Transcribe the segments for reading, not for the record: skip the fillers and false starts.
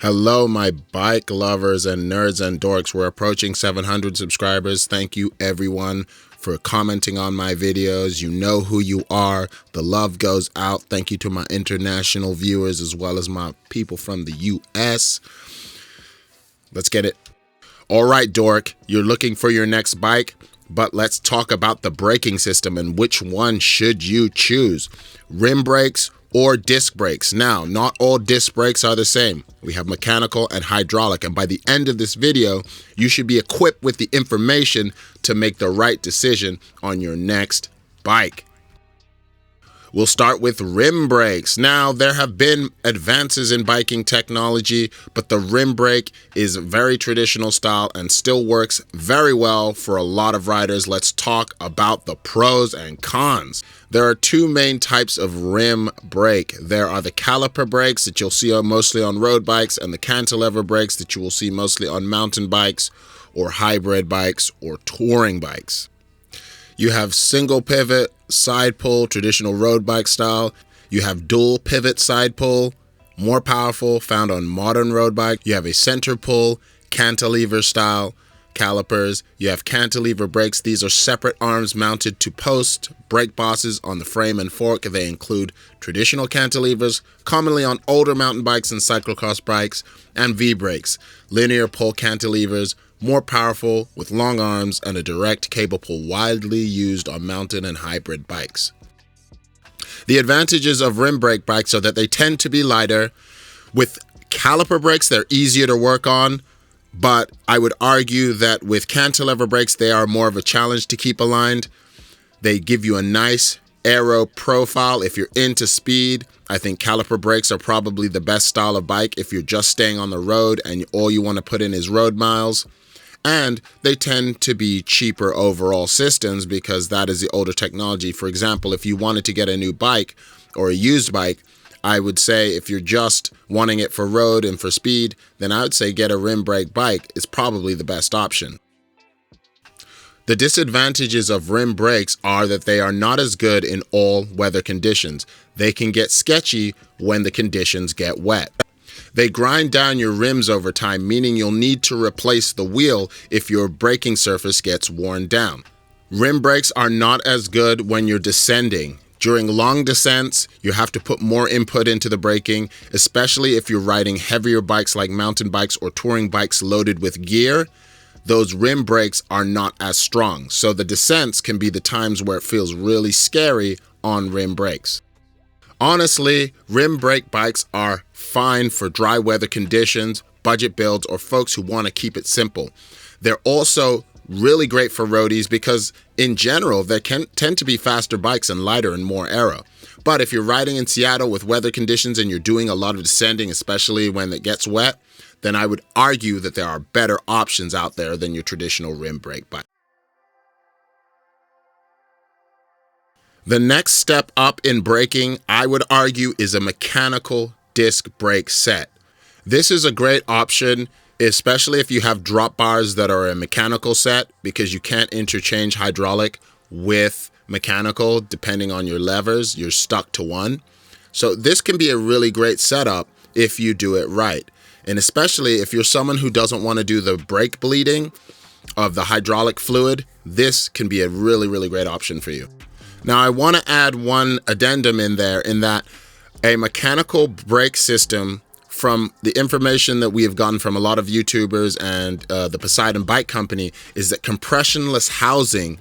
Hello, my bike lovers and nerds and dorks. We're approaching 700 subscribers. Thank you, everyone, for commenting on my videos. You know who you are. The love goes out. Thank you to my international viewers as well as my people from the US. Let's get it. All right, dork, you're looking for your next bike, but let's talk about the braking system and which one should you choose, rim brakes or disc brakes. Now, not all disc brakes are the same. We have mechanical and hydraulic, and by the end of this video, you should be equipped with the information to make the right decision on your next bike. We'll start with rim brakes. Now, there have been advances in biking technology, but the rim brake is a very traditional style and still works very well for a lot of riders. Let's talk about the pros and cons. There are two main types of rim brake. There are the caliper brakes that you'll see mostly on road bikes and the cantilever brakes that you will see mostly on mountain bikes or hybrid bikes or touring bikes. You have single pivot, side pull, traditional road bike style. You have dual pivot side pull, more powerful, found on modern road bike. You have a center pull, cantilever style calipers. You have cantilever brakes. These are separate arms mounted to post brake bosses on the frame and fork. They include traditional cantilevers, commonly on older mountain bikes and cyclocross bikes, and V-brakes, linear pull cantilevers, more powerful with long arms and a direct cable pull, widely used on mountain and hybrid bikes. The advantages of rim brake bikes are that they tend to be lighter. With caliper brakes, they're easier to work on, but I would argue that with cantilever brakes, they are more of a challenge to keep aligned. They give you a nice aero profile. If you're into speed, I think caliper brakes are probably the best style of bike if you're just staying on the road and all you want to put in is road miles. And they tend to be cheaper overall systems because that is the older technology. For example, if you wanted to get a new bike or a used bike, I would say if you're just wanting it for road and for speed, then I would say get a rim brake bike is probably the best option. The disadvantages of rim brakes are that they are not as good in all weather conditions. They can get sketchy when the conditions get wet. They grind down your rims over time, meaning you'll need to replace the wheel if your braking surface gets worn down. Rim brakes are not as good when you're descending. During long descents, you have to put more input into the braking, especially if you're riding heavier bikes like mountain bikes or touring bikes loaded with gear. Those rim brakes are not as strong, so the descents can be the times where it feels really scary on rim brakes. Honestly, rim brake bikes are fine for dry weather conditions, budget builds, or folks who want to keep it simple. They're also really great for roadies because in general, they can tend to be faster bikes and lighter and more aero. But if you're riding in Seattle with weather conditions and you're doing a lot of descending, especially when it gets wet, then I would argue that there are better options out there than your traditional rim brake bike. The next step up in braking, I would argue, is a mechanical disc brake set. This is a great option, especially if you have drop bars that are a mechanical set, because you can't interchange hydraulic with mechanical depending on your levers. You're stuck to one. So this can be a really great setup if you do it right. And especially if you're someone who doesn't want to do the brake bleeding of the hydraulic fluid, this can be a really, really great option for you. Now, I want to add one addendum in there in that a mechanical brake system, from the information that we have gotten from a lot of YouTubers and the Poseidon Bike Company, is that compressionless housing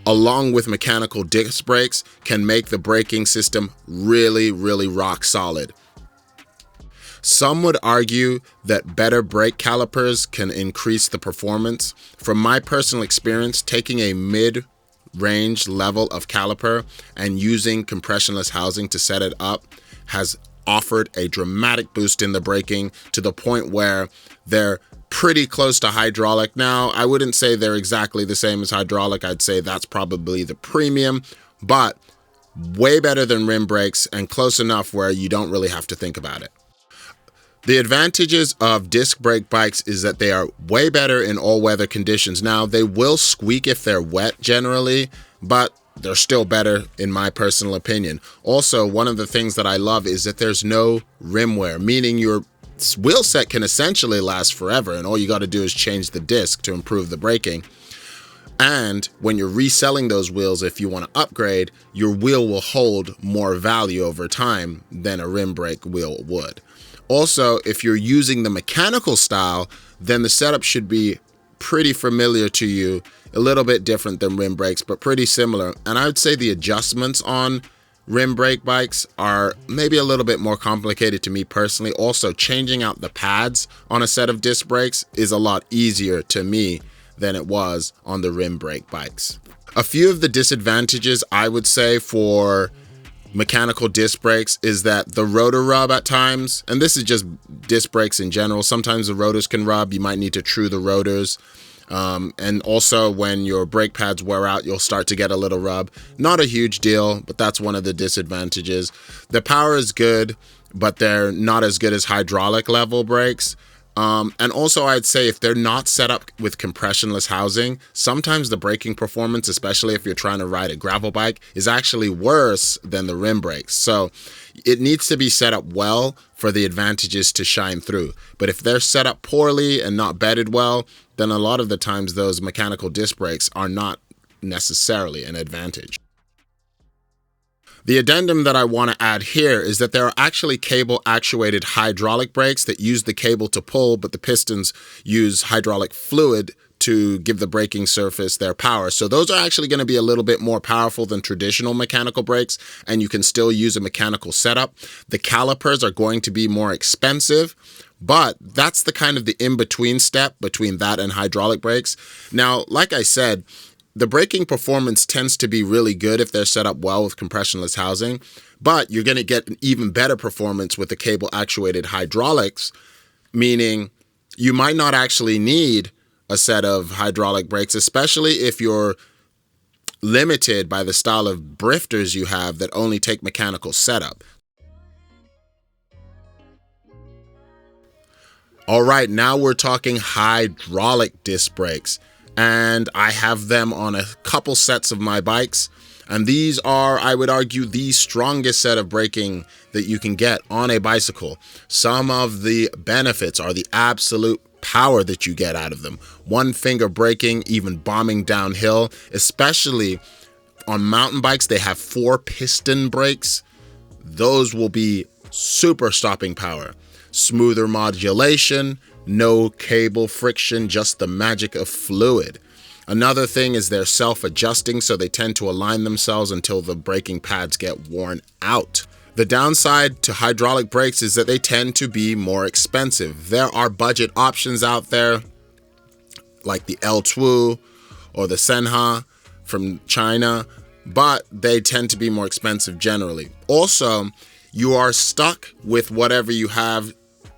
along with mechanical disc brakes can make the braking system really, really rock solid. Some would argue that better brake calipers can increase the performance. From my personal experience, taking a mid-range level of caliper and using compressionless housing to set it up has offered a dramatic boost in the braking to the point where they're pretty close to hydraulic. Now, I wouldn't say they're exactly the same as hydraulic. I'd say that's probably the premium, but way better than rim brakes and close enough where you don't really have to think about it. The advantages of disc brake bikes is that they are way better in all weather conditions. Now, they will squeak if they're wet generally, but they're still better in my personal opinion. Also, one of the things that I love is that there's no rim wear, meaning you're wheel set can essentially last forever, and all you got to do is change the disc to improve the braking. And when you're reselling those wheels, if you want to upgrade, your wheel will hold more value over time than a rim brake wheel would. Also, if you're using the mechanical style, then the setup should be pretty familiar to you, a little bit different than rim brakes, but pretty similar. And I would say the adjustments on rim brake bikes are maybe a little bit more complicated to me personally. Also, changing out the pads on a set of disc brakes is a lot easier to me than it was on the rim brake bikes. A few of the disadvantages I would say for mechanical disc brakes is that the rotor rub at times, and this is just disc brakes in general, sometimes the rotors can rub. You might need to true the rotors. And also when your brake pads wear out, you'll start to get a little rub. Not a huge deal, but that's one of the disadvantages. The power is good, but they're not as good as hydraulic level brakes. And also I'd say if they're not set up with compressionless housing, sometimes the braking performance, especially if you're trying to ride a gravel bike, is actually worse than the rim brakes. So it needs to be set up well for the advantages to shine through. But if they're set up poorly and not bedded well, then a lot of the times those mechanical disc brakes are not necessarily an advantage. The addendum that I want to add here is that there are actually cable actuated hydraulic brakes that use the cable to pull, but the pistons use hydraulic fluid to give the braking surface their power. So those are actually going to be a little bit more powerful than traditional mechanical brakes, and you can still use a mechanical setup. The calipers are going to be more expensive, but that's the kind of the in-between step between that and hydraulic brakes. Now, like I said, the braking performance tends to be really good if they're set up well with compressionless housing, but you're going to get an even better performance with the cable actuated hydraulics, meaning you might not actually need a set of hydraulic brakes, especially if you're limited by the style of drifters you have that only take mechanical setup. All right, now we're talking hydraulic disc brakes. And I have them on a couple sets of my bikes. And these are, I would argue, the strongest set of braking that you can get on a bicycle. Some of the benefits are the absolute power that you get out of them. One finger braking, even bombing downhill, especially on mountain bikes, they have 4 piston brakes. Those will be super stopping power. Smoother modulation, no cable friction, just the magic of fluid. Another thing is they're self-adjusting, so they tend to align themselves until the braking pads get worn out. The downside to hydraulic brakes is that they tend to be more expensive. There are budget options out there, like the L2 or the Senha from China, but they tend to be more expensive generally. Also, you are stuck with whatever you have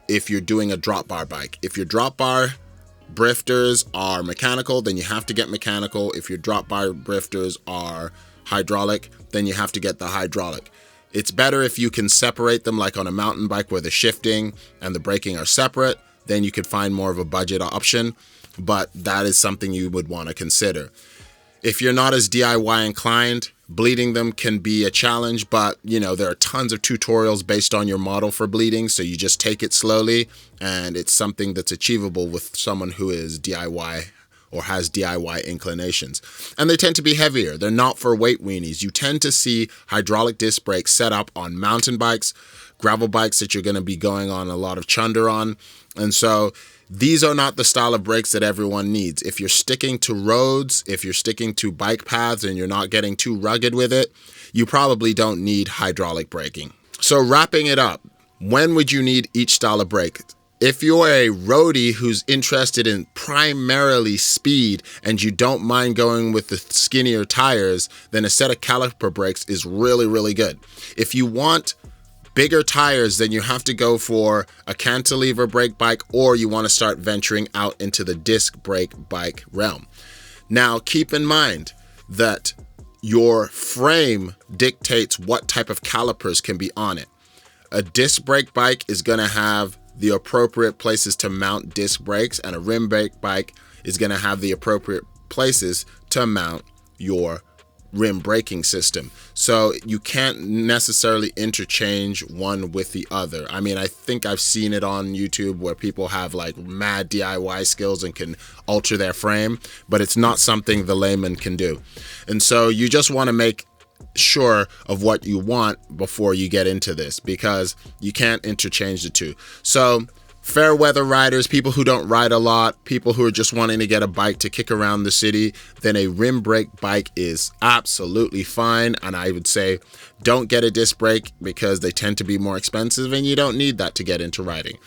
if you're doing a drop bar bike. If your drop bar drifters are mechanical, then you have to get mechanical. If your drop bar drifters are hydraulic, then you have to get the hydraulic. It's better if you can separate them, like on a mountain bike where the shifting and the braking are separate, then you could find more of a budget option, but that is something you would want to consider. If you're not as DIY inclined, bleeding them can be a challenge, but there are tons of tutorials based on your model for bleeding, so you just take it slowly, and it's something that's achievable with someone who is DIY or has DIY inclinations. And they tend to be heavier. They're not for weight weenies. You tend to see hydraulic disc brakes set up on mountain bikes, gravel bikes that you're going to be going on a lot of chunder on, and so these are not the style of brakes that everyone needs. If you're sticking to roads, if you're sticking to bike paths and you're not getting too rugged with it, you probably don't need hydraulic braking. So wrapping it up, when would you need each style of brake? If you're a roadie who's interested in primarily speed and you don't mind going with the skinnier tires, then a set of caliper brakes is really, really good. If you want bigger tires, then you have to go for a cantilever brake bike, or you want to start venturing out into the disc brake bike realm. Now, keep in mind that your frame dictates what type of calipers can be on it. A disc brake bike is going to have the appropriate places to mount disc brakes, and a rim brake bike is going to have the appropriate places to mount your rim braking system. So you can't necessarily interchange one with the other. I mean, I think I've seen it on YouTube where people have like mad DIY skills and can alter their frame, but it's not something the layman can do. And so you just want to make sure of what you want before you get into this, because you can't interchange the two. So fair weather riders, people who don't ride a lot, people who are just wanting to get a bike to kick around the city, then a rim brake bike is absolutely fine. And I would say don't get a disc brake because they tend to be more expensive and you don't need that to get into riding.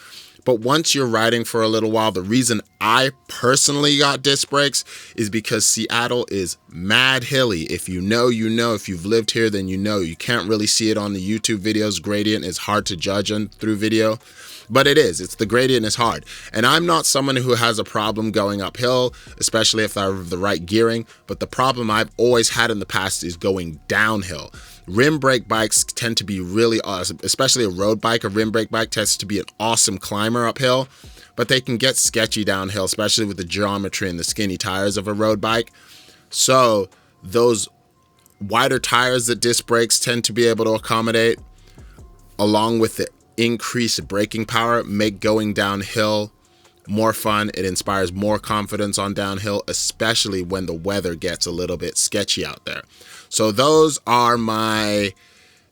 But once you're riding for a little while, the reason I personally got disc brakes is because Seattle is mad hilly. If you know, you know. If you've lived here, then you know. You can't really see it on the YouTube videos. Gradient is hard to judge through video. But it is. It's the gradient is hard. And I'm not someone who has a problem going uphill, especially if I have the right gearing. But the problem I've always had in the past is going downhill. Rim brake bikes tend to be really awesome, especially a road bike. A rim brake bike tends to be an awesome climber uphill, but they can get sketchy downhill, especially with the geometry and the skinny tires of a road bike. So those wider tires that disc brakes tend to be able to accommodate, along with the increased braking power, make going downhill more fun. It inspires more confidence on downhill, especially when the weather gets a little bit sketchy out there. So those are my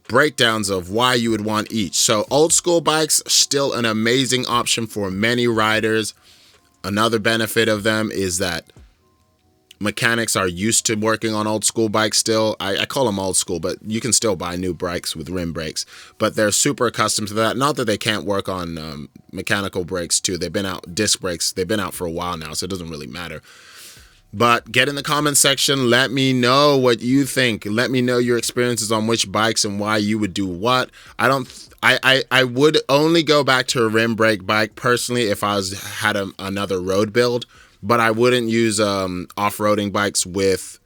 breakdowns of why you would want each. So old school bikes, still an amazing option for many riders. Another benefit of them is that mechanics are used to working on old school bikes still. I call them old school, but you can still buy new bikes with rim brakes. But they're super accustomed to that. Not that they can't work on mechanical brakes too. They've been out, disc brakes, they've been out for a while now, so it doesn't really matter. But get in the comment section. Let me know what you think. Let me know your experiences on which bikes and why you would do what. I would only go back to a rim brake bike personally if I had another road build. But I wouldn't use off-roading bikes with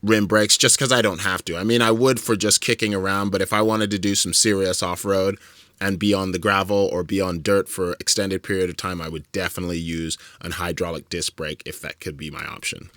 rim brakes just because I don't have to. I mean, I would for just kicking around, but if I wanted to do some serious off-road and be on the gravel or be on dirt for extended period of time, I would definitely use an hydraulic disc brake if that could be my option.